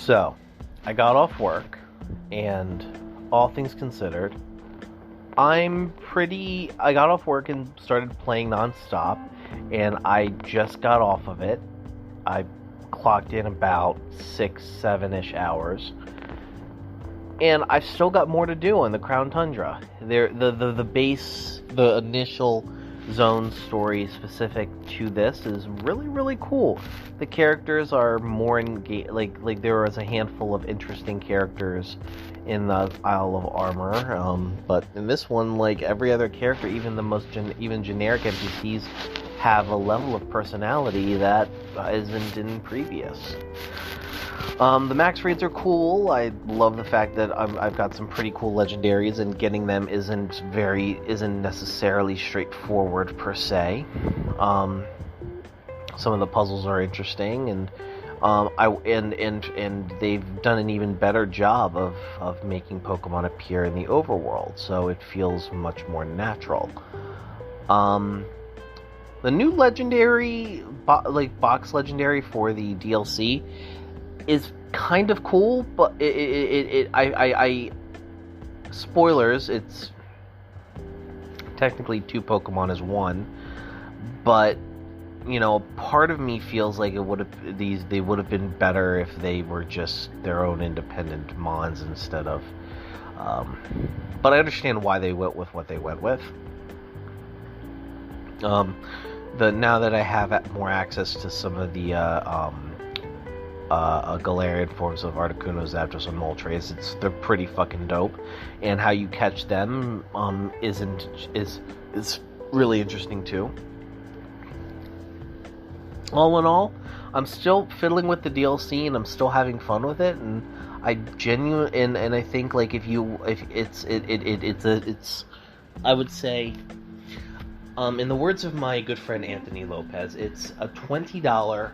So, I got off work, and all things considered, I got off work and started playing nonstop, and I just got off of it. I clocked in about 6-7-ish hours, and I've still got more to do on the Crown Tundra. The initial zone story specific to this is really, really cool. The characters are more like there was a handful of interesting characters in the Isle of Armor, but in this one, like every other character, even the most even generic NPCs have a level of personality that isn't in previous. The max raids are cool. I love the fact that I've got some pretty cool legendaries, and getting them isn't necessarily straightforward per se. Some of the puzzles are interesting, and they've done an even better job of making Pokemon appear in the overworld, so it feels much more natural. The new legendary, box legendary for the DLC is kind of cool, but spoilers, it's technically 2 Pokemon as 1, but part of me feels like they would have been better if they were just their own independent mons instead of but I understand why they went with what they went with. Now that I have more access to some of the Galarian forms of Articuno, Zapdos, and Moltres, they're pretty fucking dope, and how you catch them is really interesting too. All in all, I'm still fiddling with the DLC, and I'm still having fun with it, and I think like I would say, in the words of my good friend Anthony Lopez, it's a $20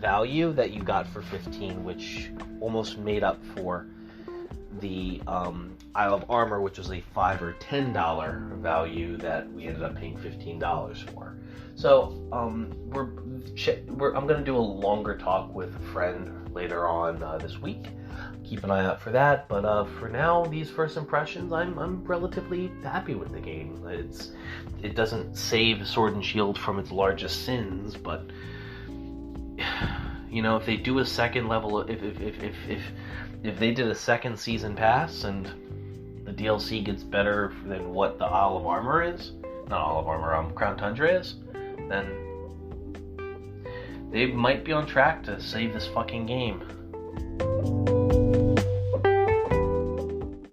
value that you got for $15, which almost made up for the Isle of Armor, which was a $5 or $10 value that we ended up paying $15 for. So I'm going to do a longer talk with a friend later on this week. Keep an eye out for that. But for now, these first impressions, I'm relatively happy with the game. It doesn't save Sword and Shield from its largest sins, but if they do a second level, if they did a second season pass and the DLC gets better than what the Isle of Armor is, not Isle of Armor, Crown Tundra is, then they might be on track to save this fucking game.